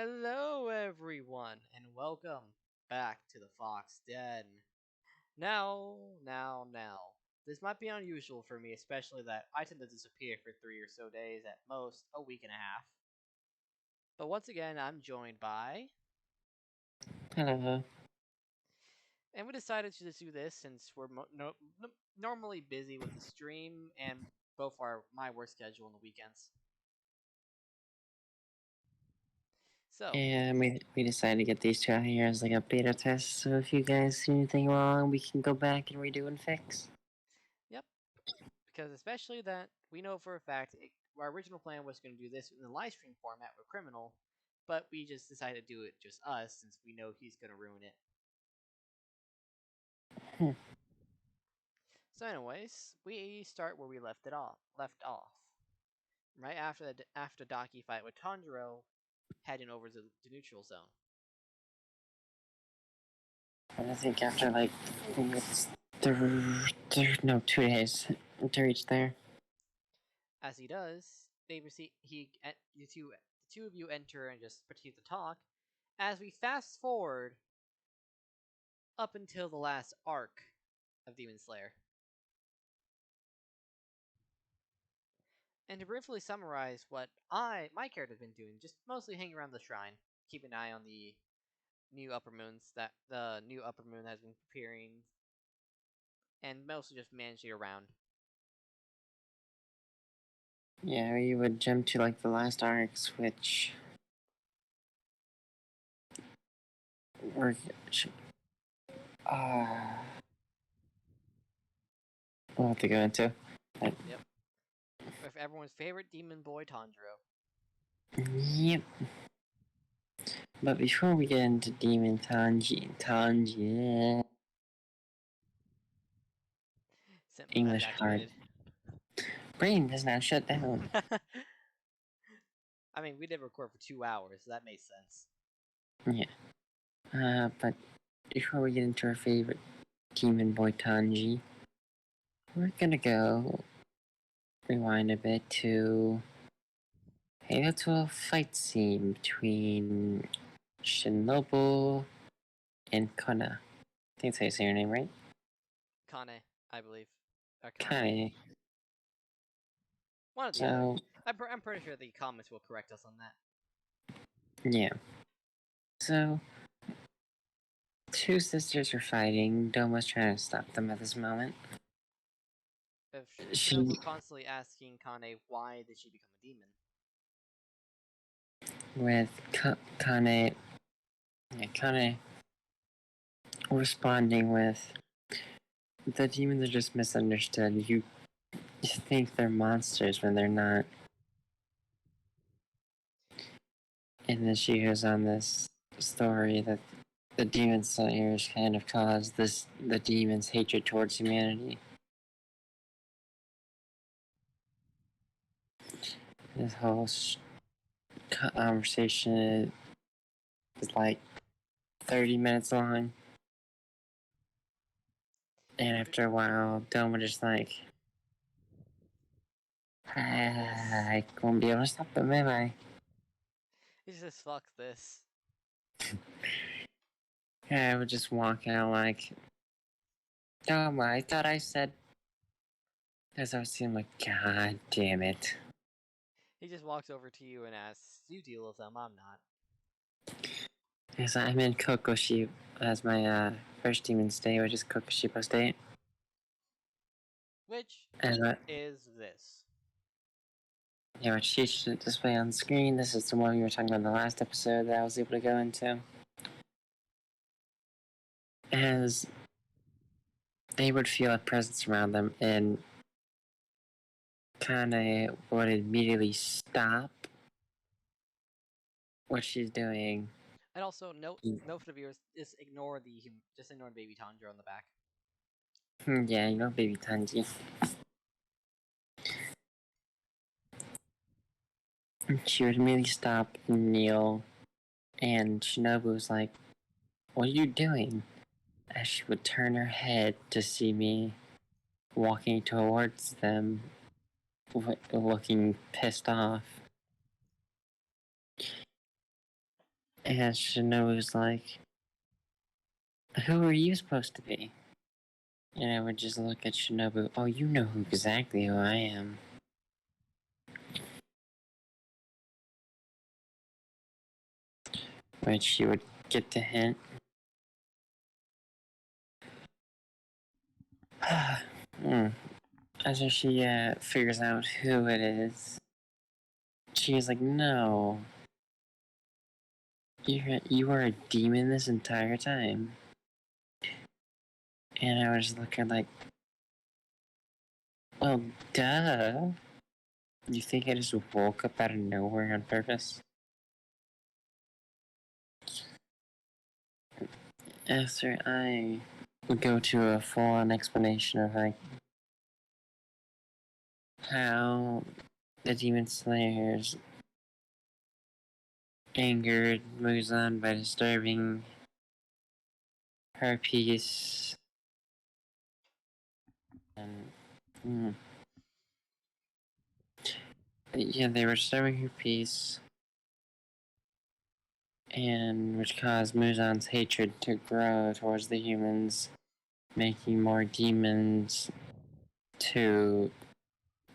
Hello, everyone, and welcome back to the Fox Den. Now. This might be unusual for me, especially that I tend to disappear for 3 or so days, at most a week and a half. But once again, I'm joined by, Hello. and we decided to just do this since we're normally busy with the stream and both are my work schedule on the weekends. So, And we decided to get these two out here as like a beta test. So if you guys see anything wrong, we can go back and redo and fix. yep, because especially that we know for a fact our original plan was going to do this in the live stream format with Criminal, but we just decided to do it just us since we know he's going to ruin it. Hmm. So, anyways, we start where we left off, right after the Daki fight with Tanjiro, heading over to the neutral zone. And I think after like it's 2 days to reach there. As he does, the two of you enter and just proceed to talk. As we fast forward up until the last arc of Demon Slayer. And to briefly summarize what my character's been doing, just mostly hanging around the shrine, keep an eye on the new upper moons that the new upper moon has been preparing, and mostly just managing around. Yeah, we would jump to like the last arcs, which were uh we'll have to go into. But, Yep. With everyone's favorite demon boy Tanjiro. yep. But before we get into Demon Tanji, Simp has English hard. activated. Brain does not shut down. I mean, we did record for 2 hours, so that makes sense. Yeah. But before we get into our favorite Demon Boy Tanji, we're gonna go rewind a bit to a fight scene between Shinobu and Kona. I think that's how you say your name, right? Kane, I believe. Or Kane. Kane. One or the other. So, I'm pretty sure the comments will correct us on that. yeah. So, two sisters are fighting. Doma's trying to stop them at this moment. If She, Shinobu constantly asking Kane why did she become a demon. with Kane, responding with, the demons are just misunderstood. You think they're monsters when they're not. And then she goes on this story that the demon slayers kind of caused the demons' hatred towards humanity. This whole conversation is like 30 minutes long. And after a while, Doma just like, I won't be able to stop them, am I? He says, fuck this. I would just walk out like, Doma, I thought I said. As I was seeing, like, God damn it. He just walks over to you and asks, you deal with them, I'm not. Yes, I'm in Kokoshi as my first demon state, which is Kokoshibo State. Which And is this. yeah, which she should display on screen. This is the one we were talking about in the last episode that I was able to go into. As they would feel a presence around them and kind of would immediately stop what she's doing. And also, note for the viewers, just ignore the baby Tanjiro on the back. Yeah, you know, baby Tanji. She would immediately stop and kneel, and Shinobu was like, "What are you doing?" As she would turn her head to see me walking towards them, looking pissed off. And Shinobu's like, who are you supposed to be? And I would just look at Shinobu, oh, you know exactly who I am. Which she would get the hint. After she figures out who it is, she's like, no, you were a demon this entire time. And I was looking like, well, duh. You think I just woke up out of nowhere on purpose? After I would go to a full-on explanation of like how the Demon Slayers angered Muzan by disturbing her peace, and yeah, they were disturbing her peace, and which caused Muzan's hatred to grow towards the humans, making more demons to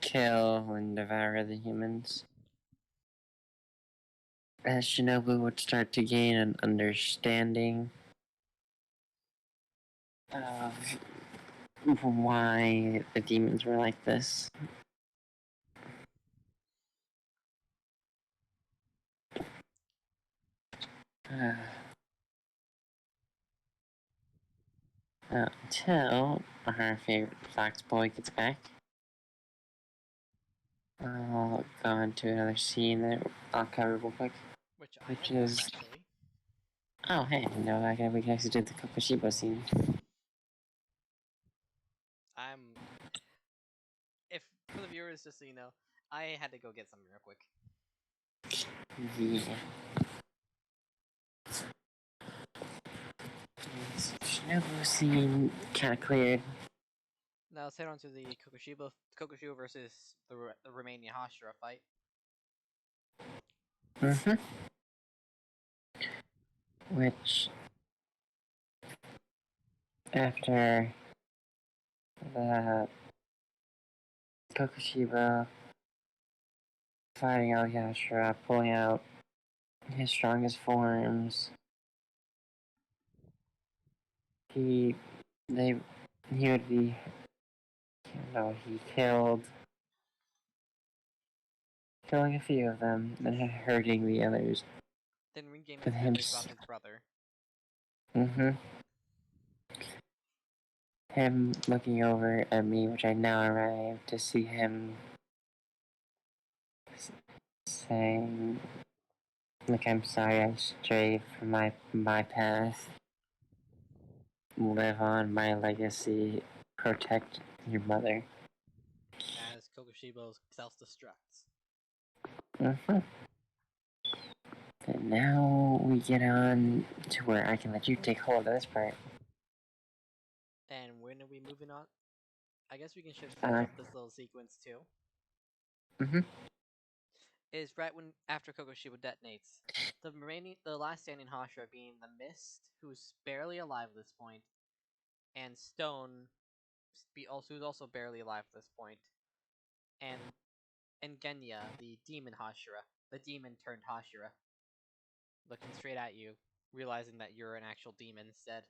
kill and devour the humans. As Shinobu would start to gain an understanding of why the demons were like this. Until our favorite fox boy gets back. I'll go into another scene that I'll cover real quick. Which I Which have is... actually. Oh, hey, no, we can actually do the Kokushibo scene. I'm. If for the viewers, just so you know, I had to go get something real quick. Yeah. Shinobu scene kind of cleared. Now let's head on to the Kokushibo versus the Romanian Hashira fight. Which, after the Kokushiba fighting Alyashra, pulling out his strongest forms, he would be, he killing a few of them and hurting the others. Then regained With his him, memories about his brother. him looking over at me, which I now arrived to see him saying, like, I'm sorry I strayed from my path. Live on my legacy. Protect your mother. As Kokushibo self-destructs. And now we get on to where I can let you take hold of this part. And when are we moving on? I guess we can finish Uh, up this little sequence too. mm-hmm. Is right when after Kokushibo detonates, the last standing Hashira being the Mist, who's barely alive at this point, and Stone, who's also barely alive at this point, and Genya, the demon Hashira, the demon turned Hashira, looking straight at you, realizing that you're an actual demon instead.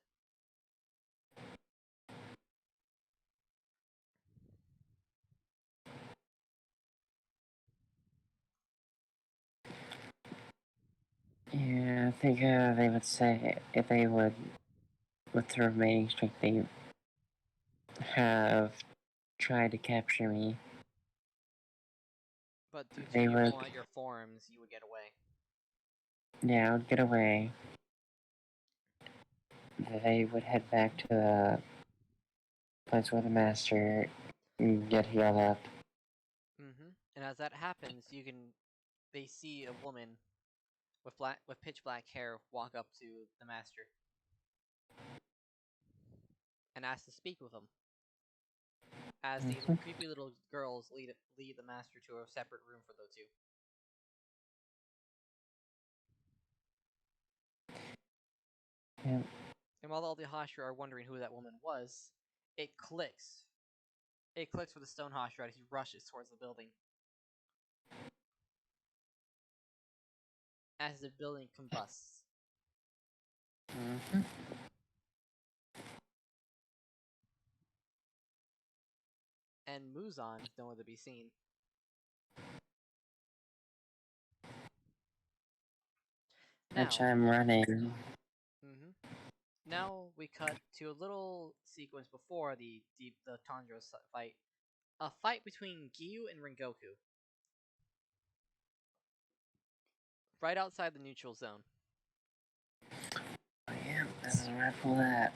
Yeah, I think they would say if they would, with the remaining strength, they have tried to capture me. But due to They you would, pulling out your forms, you would get away. yeah, I would get away. They would head back to the place where the master get healed up. And as that happens, they see a woman with pitch black hair walk up to the master and ask to speak with him. As the creepy little girls lead the master to a separate room for the two. Yep. And while all the Hashira are wondering who that woman was, it clicks. It clicks for the stone Hashira as he rushes towards the building. As the building combusts. Mm-hmm. And Muzan is nowhere to be seen. Which Now, I'm running. mm-hmm. Now we cut to a little sequence before the Tanjiro fight. A fight between Giyu and Rengoku. Right outside the neutral zone. Oh, yeah, this is where I pull that.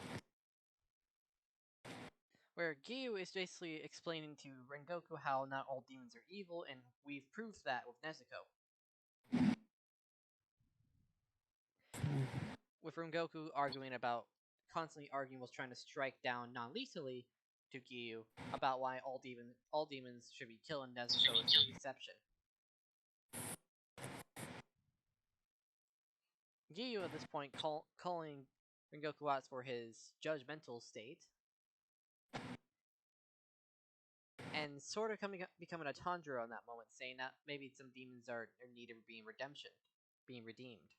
Where Giyu is basically explaining to Rengoku how not all demons are evil, and we've proved that with Nezuko. With Rengoku constantly arguing while trying to strike down non-lethally to Giyu about why all demons should be killed and Nezuko is the exception. Giyu at this point calling Rengoku out for his judgmental state, and sort of becoming a Tanjiro in that moment, saying that maybe some demons are in need of being redeemed.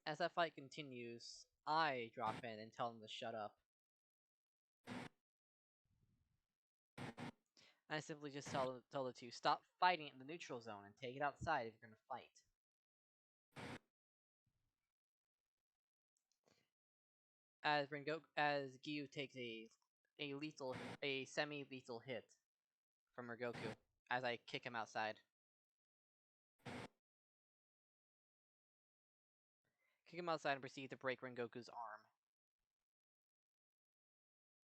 As that fight continues, I drop in and tell them to shut up. I simply just tell the two stop fighting in the neutral zone and take it outside if you're gonna fight. As Giyu takes a semi-lethal hit from Rengoku as I kick him outside. Kick him outside and proceed to break Rengoku's arm.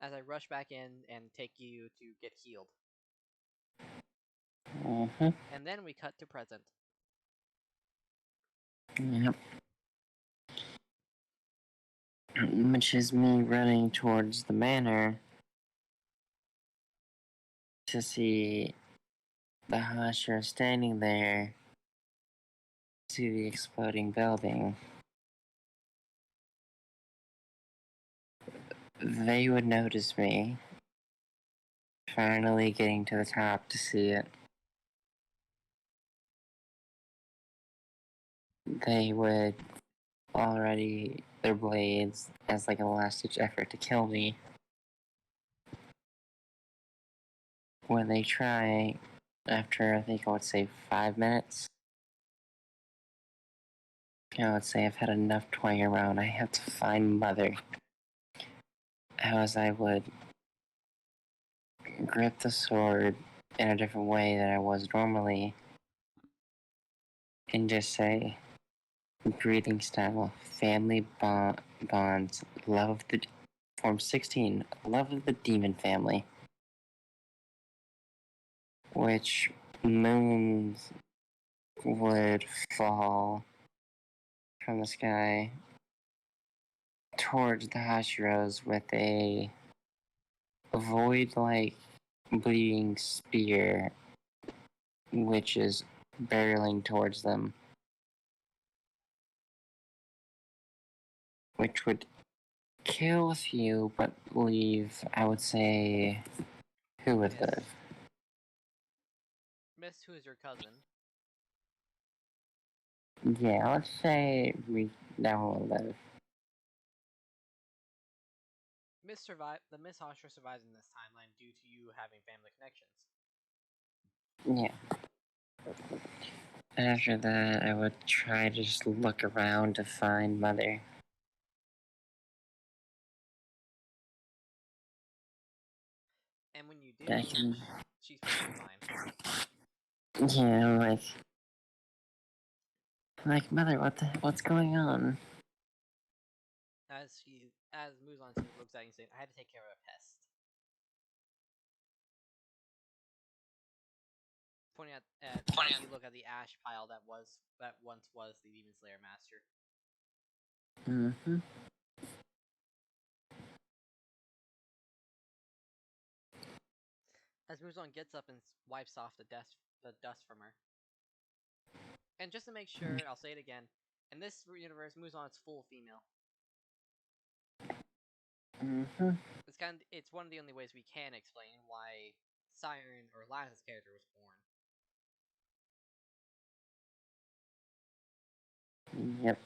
As I rush back in and take Giyu to get healed. Mm-hmm. And then we cut to present. Yep. Which is me running towards the manor to see the Hashira standing there to the exploding building. They would notice me. Finally getting to the top to see it. They would already their blades as like a last ditch effort to kill me. When they try, after I think I would say 5 minutes, I would say I've had enough toying around. I have to find Mother. As I would grip the sword in a different way than I was normally, and just say, breathing style, family bonds, love of the form 16, love of the demon family, which moons would fall from the sky towards the Hashiros with a void-like bleeding spear, which is barreling towards them, which would kill a few, but leave, I would say, who would live? Miss, who is your cousin? Yeah, let's say that will live. The Miss Hashira survives in this timeline due to you having family connections. Yeah. After that, I would try to just look around to find Mother. And when you I do, can, she's perfectly fine. yeah, like Mother, what's going on? As Muzan simply looks at you and says, I had to take care of a pest. Pointing at as you look at the ash pile that once was the Demon Slayer Master. Mm-hmm. As Muzan gets up and wipes off the dust from her. And just to make sure, I'll say it again. In this universe, Muzan's full female. Mm-hmm. It's one of the only ways we can explain why Siren or Laz's character was born. Yep.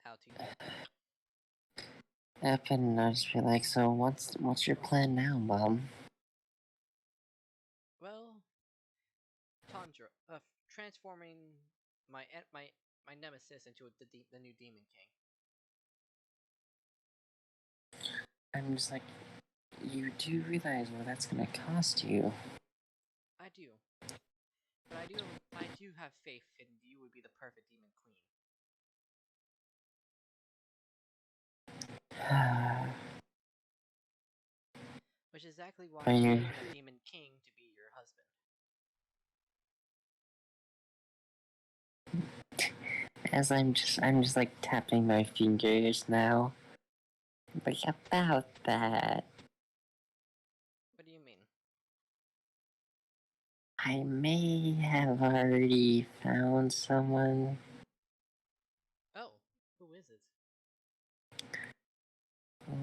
How to then? And I just feel like, so what's your plan now, Mom? Well, Tundra, transforming my my nemesis into the new Demon King. I'm just like, you do realize what that's gonna cost you. I do, but I do have faith in you would be the perfect Demon Queen. Which is exactly why Are I'm you, making a Demon King to be your husband. as I'm just like tapping my fingers now. But about that, What do you mean? I may have already found someone. Oh, who is it?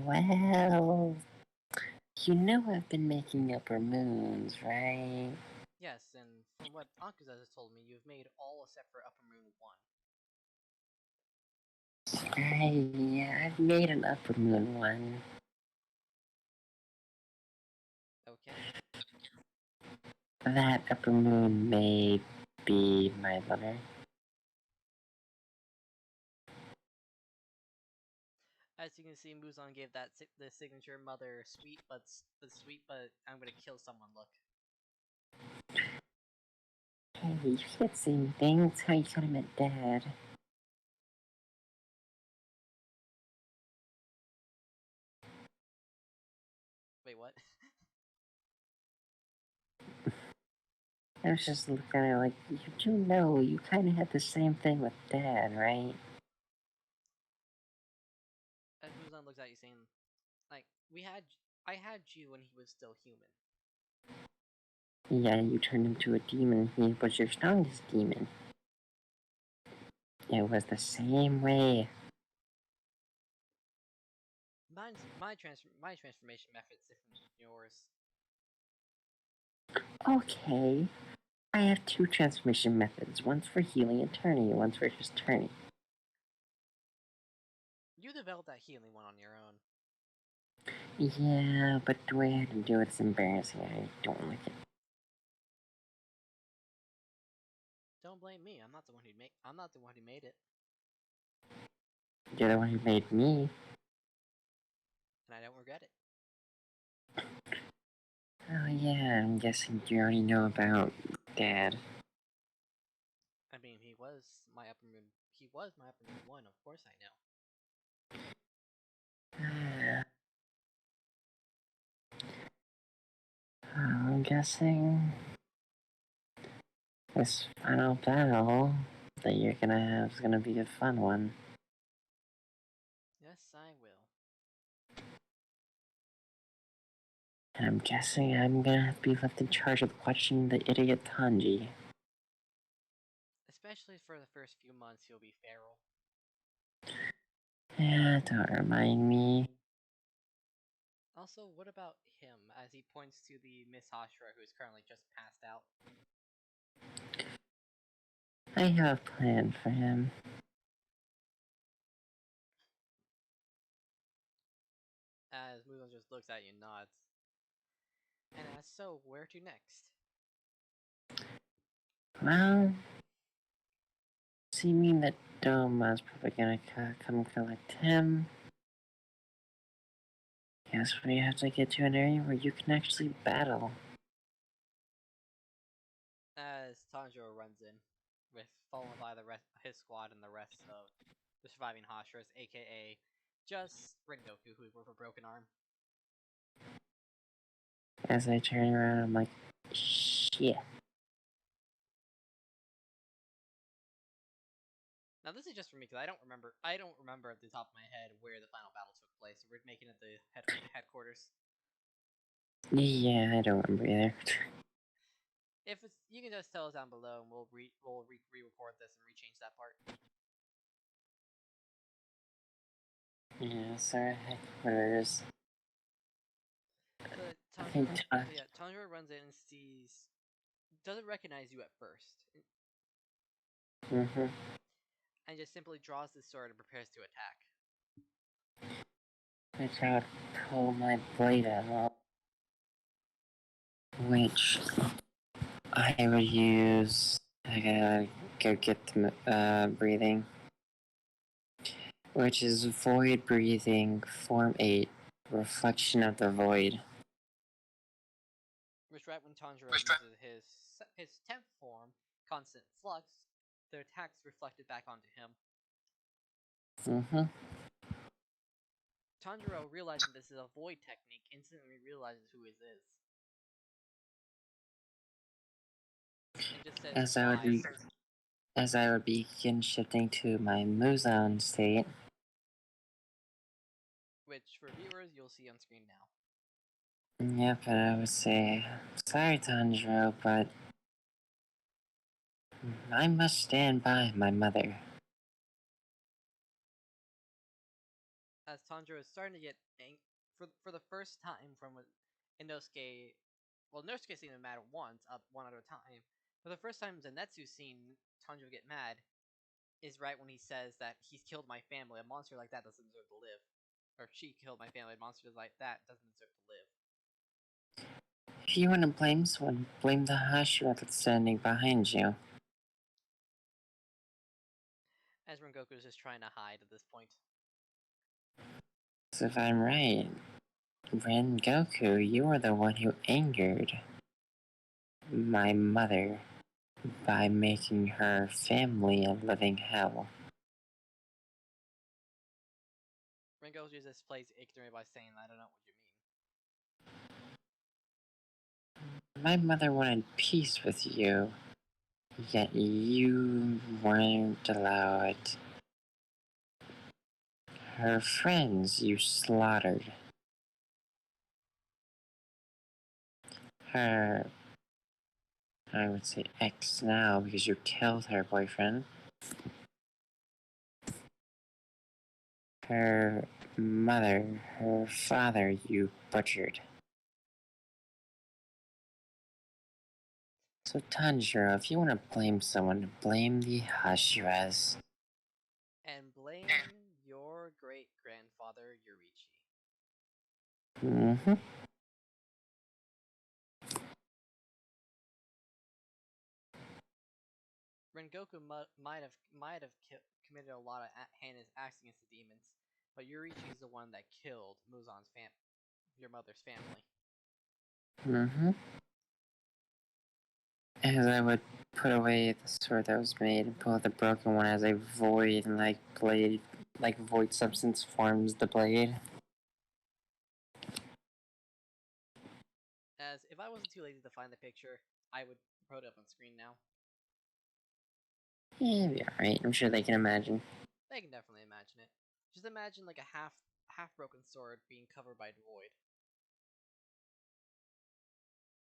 Well, you know I've been making upper moons, right? Yes, and from what Ankuza has told me, you've made all except for Upper Moon 1. Yeah, I've made an upper moon one. Okay. That upper moon may be my lover. As you can see, Muzan gave the signature mother sweet but I'm gonna kill someone look. Hey, you keep saying things how you could have met Dad. Wait, what? I was just looking at it like, you do know you kind of had the same thing with Dad, right? As Muzan looks at you saying, like, I had you when he was still human. Yeah, you turned into a demon. He was your strongest demon. It was the same way. My transformation method's different than yours. Okay, I have two transformation methods. One's for healing and turning, and one's for just turning. You developed that healing one on your own. Yeah, but the way I had to do it is embarrassing. I don't like it. Don't blame me. I'm not the one who made it, You're the one who made me. and I don't regret it. Oh yeah, I'm guessing you already know about Dad. I mean, he was my Upper Moon. He was my Upper Moon 1. Of course, I know. I'm guessing this final battle that you're gonna have is gonna be a fun one. Yes, I will. And I'm guessing I'm gonna have to be left in charge of watching the idiot Tanji. Especially for the first few months, he'll be feral. Yeah, don't remind me. Also, what about him? As he points to the Miss Hashira, who is currently just passed out. I have a plan for him. As Muzan just looks at you and nods. And asks, so, where to next? Well, seeming that Doma's probably gonna come collect him. Guess we have to get to an area where you can actually battle. As Tanjiro runs in, with followed by his squad and the rest of the surviving Hashiras, aka just Rengoku, who with a broken arm. As I turn around, I'm like, shit. Now this is just for me because I don't remember. I don't remember at the top of my head where the final battle took place. We're making it the headquarters. Yeah, I don't remember either. If it's, you can just tell us down below, and we'll re-record this and rechange that part. Yeah, sorry, headquarters. So I think. Tanjiro runs in and sees, doesn't recognize you at first, Mm-hmm. and just simply draws his sword and prepares to attack. I try to pull my blade out, which I would use. I gotta go get the breathing, which is void breathing, form 8, reflection of the void. Which right when Tanjiro uses his 10th form, Constant Flux, their attacks reflected back onto him. Mm-hmm. Tanjiro, realizing this is a void technique, instantly realizes who his is. And just says As I would why. be, as I would begin shifting to my Muzan state. Which, for viewers, you'll see on screen now. Yep, and I would say, sorry, Tanjiro, but I must stand by my mother. As Tanjiro is starting to get for the first time from Inosuke. Well, Inosuke seen him mad once, up one at a time. For the first time Zenitsu's seen Tanjiro get mad is right when he says that he's killed my family. A monster like that doesn't deserve to live. Or she killed my family. A monster like that doesn't deserve to live. If you want to blame someone, blame the Hashira that's standing behind you. As Rengoku is just trying to hide at this point. So if I'm right, Rengoku, you are the one who angered my mother by making her family a living hell. Rengoku just plays ignorant by saying, I don't know what you mean. My mother wanted peace with you, yet you weren't allowed. Her friends you slaughtered. Her, I would say ex now because you killed her boyfriend. Her mother, her father you butchered. So Tanjiro, if you want to blame someone, blame the Hashiras. And blame your great grandfather Yurichi. Mm-hmm. Rengoku might have committed a lot of heinous acts against the demons, but Yurichi is the one that killed your mother's family. Mm-hmm. As I would put away the sword that was made and pull out the broken one as a void and blade, like void substance forms the blade. As if I wasn't too lazy to find the picture, I would put it up on screen now. Yeah, it'll be alright. I'm sure they can imagine. They can definitely imagine it. Just imagine like a half broken sword being covered by void.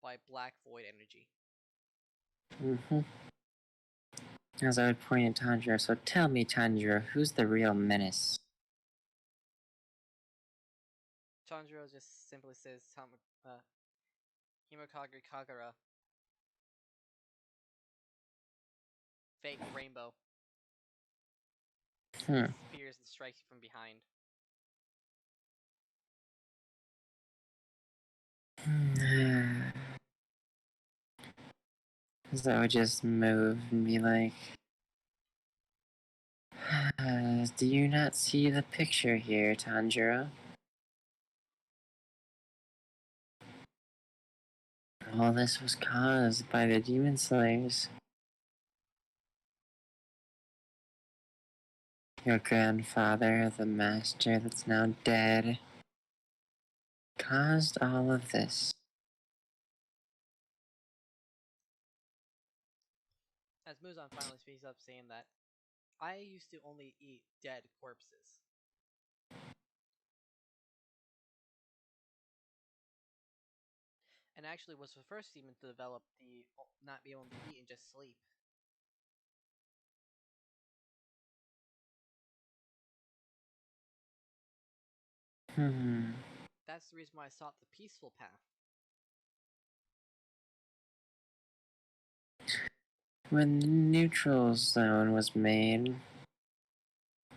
By black void energy. Mm-hmm. As I would point at Tanjiro, so tell me, Tanjiro, who's the real menace? Tanjiro just simply says Himokage Kagura. Fake rainbow. Spears and strikes you from behind. So I would just move and be like, do you not see the picture here, Tanjiro? All this was caused by the Demon Slayers. Your grandfather, the master that's now dead, caused all of this. As Muzan finally speaks up, saying that I used to only eat dead corpses. and actually was the first demon to develop the not be able to eat and just sleep. Hmm. That's the reason why I sought the peaceful path. When the neutral zone was made,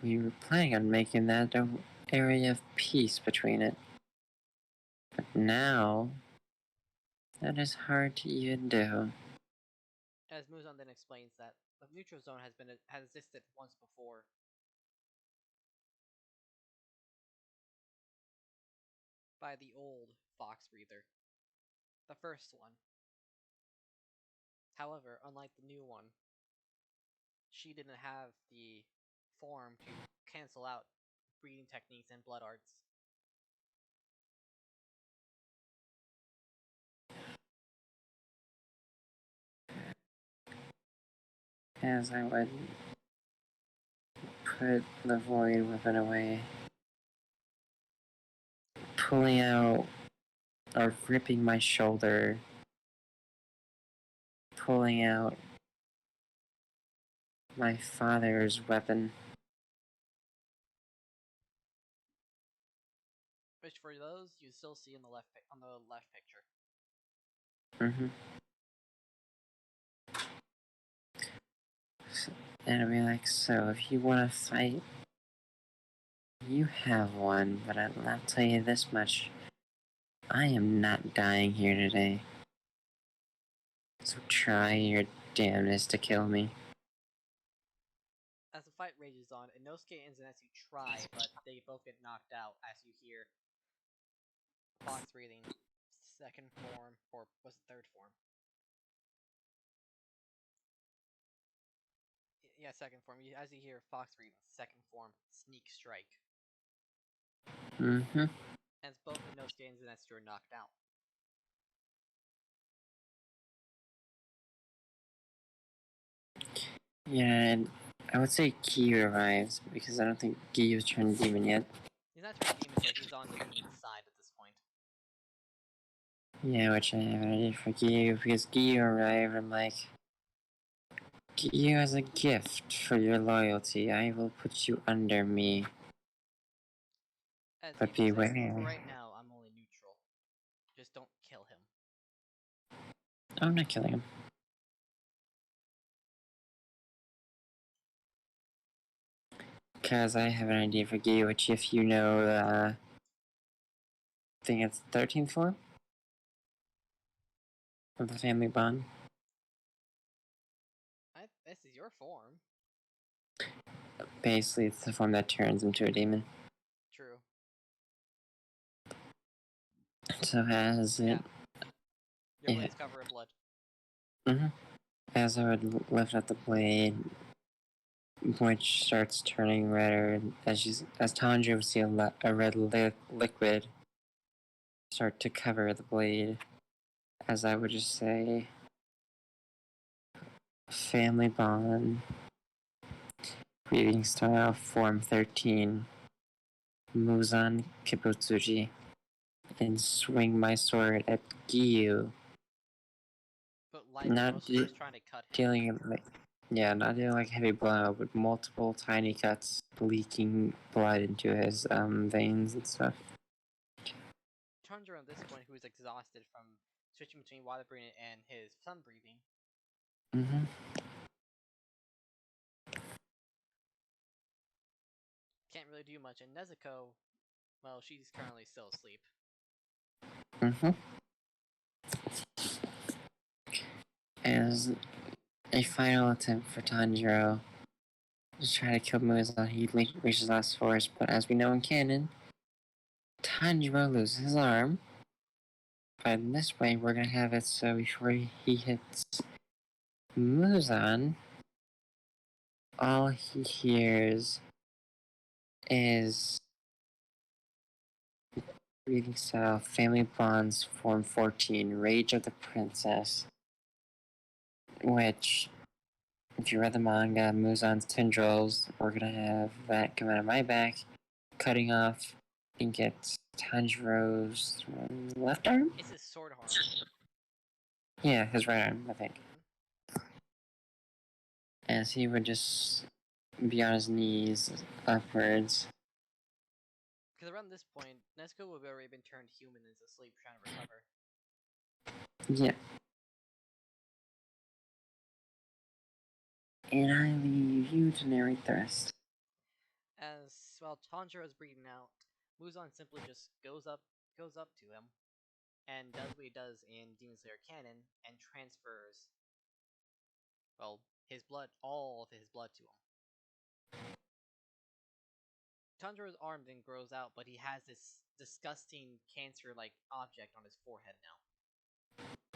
we were planning on making that an area of peace between it. But now, that is hard to even do. As Muzan then explains that the neutral zone has existed once before. By the old fox breather, the first one. However, unlike the new one, she didn't have the form to cancel out breeding techniques and blood arts. As I would put the void weapon away, pulling out or ripping my shoulder, pulling out my father's weapon. Which for those you still see in the on the left picture. Mm-hmm. And I'd be like, so if you want to fight, you have one, but I'll tell you this much. I am not dying here today. So try your damnedest to kill me. As the fight rages on, Inosuke and Zenitsu try, but they both get knocked out as you hear Fox breathing second form, or was it third form? Yeah, second form. As you hear Fox breathing second form, sneak strike. Mm-hmm. As both Inosuke and Zenitsu are knocked out. Yeah, and I would say Ki arrives because I don't think Gi was turned demon yet. He's not turned demon yet, he's on the demon side at this point. Yeah, which I have an idea for Gi because Gi arrived. I'm like, Gi as a gift for your loyalty. I will put you under me. As But Gifu says, beware. for right now, I'm only neutral. Just don't kill him. I'm not killing him. Because I have an idea for Gi, which if you know, I think it's 13th form of the family bond. This is your form. Basically, it's the form that turns into a demon. True. So as it... Your blade's covered in blood. Mm-hmm. As I would lift up the blade, which starts turning redder, as Tanjiro would see a red liquid start to cover the blade, as I would just say, family bond, breathing style, form 13, Muzan Kibutsuji, and swing my sword at Giyu. But like Not Inosuke is trying to cut him. dealing like, yeah, not dealing like heavy blow, but multiple tiny cuts, leaking blood into his veins and stuff. Tanjiro at this point, who is exhausted from switching between water breathing and his sun breathing. Mm-hmm. Can't really do much. And Nezuko, well, she's currently still asleep. Mm-hmm. As a final attempt for Tanjiro to try to kill Muzan, he reaches last force, but as we know in canon, Tanjiro loses his arm. But in this way, we're gonna have it so before he hits Muzan, all he hears is reading style Family Bonds Form 14, Rage of the Princess, which, if you read the manga, Muzan's tendrils, we're gonna have that come out of my back, cutting off, I think it's Tanjiro's left arm? It's his sword arm. Yeah, his right arm, I think. Mm-hmm. As he would just be on his knees upwards. Because around this point, Nezuko would have already been turned human and is asleep trying to recover. Yeah. And I leave you to narrate the rest. As while Tanjiro is breathing out, Muzan simply just goes up to him and does what he does in Demon Slayer canon and transfers, well, his blood, all of his blood to him. Tanjiro's arm then grows out, but he has this disgusting cancer-like object on his forehead now.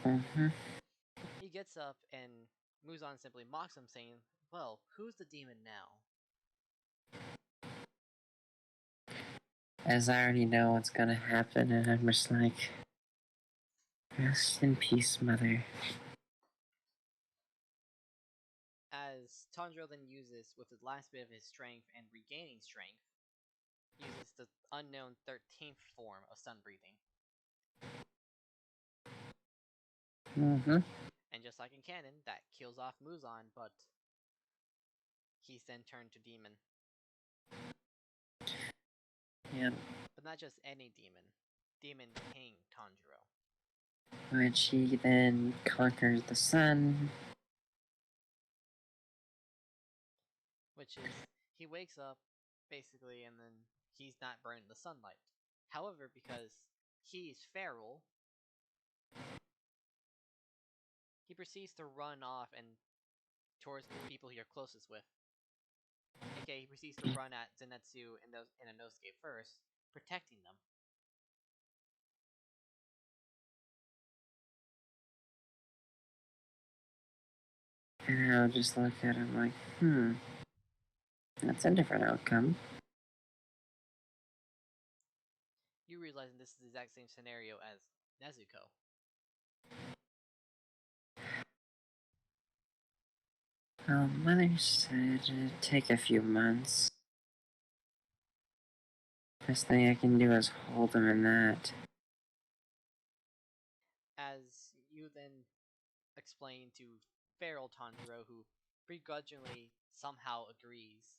Mm-hmm. He gets up and Muzan simply mocks him, saying, "Well, who's the demon now?" As I already know what's gonna happen, and I'm just like, rest in peace, mother. As Tanjiro then uses, with his last bit of his strength and regaining strength, uses the unknown 13th form of sun breathing. Mm-hmm. And just like in canon, that kills off Muzan, but he's then turned to demon. Yep. But not just any demon. Demon King Tanjiro. Which he then conquers the sun. Which is, he wakes up, basically, and then he's not burning the sunlight. However, because he's feral, he proceeds to run off and towards the people you're closest with. Okay, he proceeds to run at Zenitsu and Inosuke first, protecting them. And I'll just look at him like, that's a different outcome. You realizing this is the exact same scenario as Nezuko. Well, mother said it'd take a few months. Best thing I can do is hold him in that. As you then explain to feral Tanjiro, who begrudgingly somehow agrees.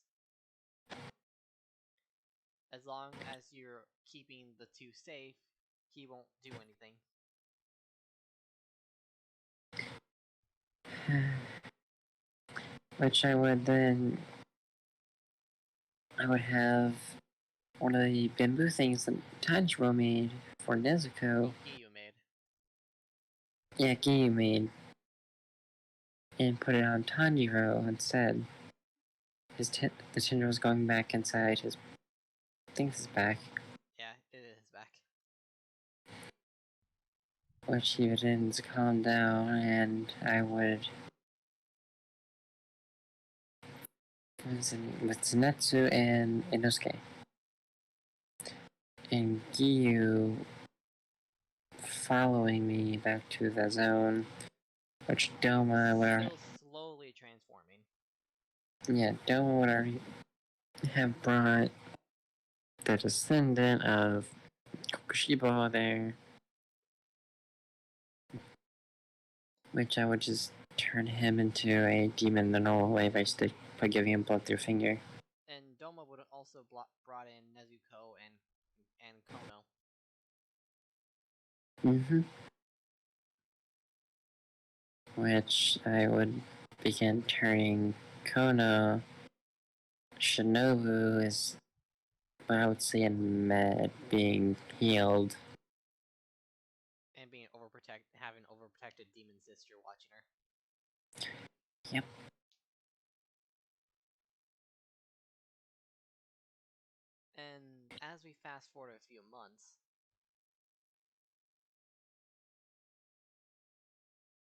As long as you're keeping the two safe, he won't do anything. Which I would have one of the bamboo things that Tanjiro made for Nezuko. Giyu made. Yeah, Giyu made. And put it on Tanjiro instead. The Tanjiro's going back inside his. I think his back. Yeah, it is back. Which he would then calm down, and I would. With Zenitsu and Inosuke. And Giyu following me back to the zone, which Doma would. Still slowly transforming. Yeah, Doma would already have brought the descendant of Kokushibo there, which I would just turn him into a demon the normal way by giving him blood through finger. And Doma would have also brought in Nezuko and Kono. Mm-hmm. Which I would begin turning Kono Shinobu is what I would say in med being healed. And having overprotected demon sister watching her. Yep. And as we fast forward a few months,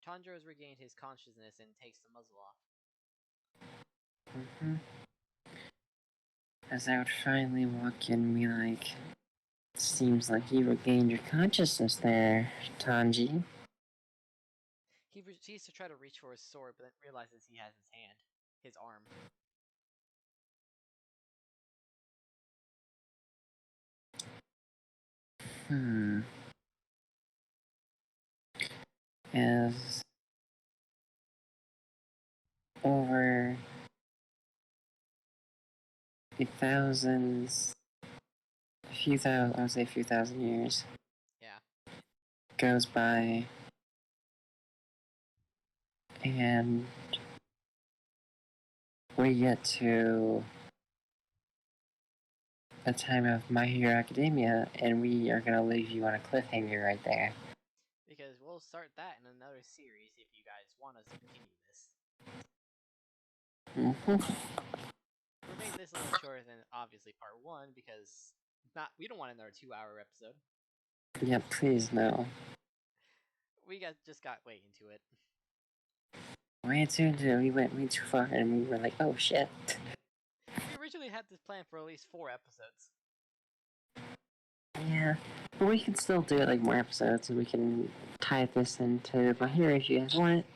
Tanjiro has regained his consciousness and takes the muzzle off. Mm-hmm. As I would finally walk in and be like, seems like you regained your consciousness there, Tanji. He proceeds to try to reach for his sword, but then realizes he has his arm. Is over I would say a few thousand years Yeah. goes by, and we get to the time of My Hero Academia, and we are gonna leave you on a cliffhanger right there. Because we'll start that in another series if you guys want us to continue this. We're making this a little shorter than obviously part 1 because we don't want another 2-hour episode. Yeah, please no. We just got way into it. Way too into it. We went way too far, and we were like, oh shit. We originally had this plan for at least 4 episodes. Yeah, but we can still do it like more episodes, and we can tie this into My Hero if you guys want it.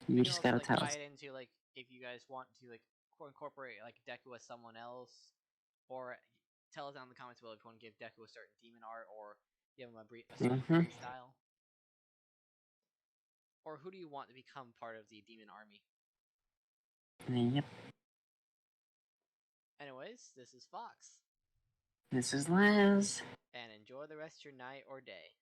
We You can just also gotta like tell tie us. it into like if you guys want to like incorporate like Deku as someone else, or tell us down in the comments below if you want to give Deku a certain demon art or give him a certain breed style. Or who do you want to become part of the demon army? Yep. Anyways, this is Fox. This is Laz. And enjoy the rest of your night or day.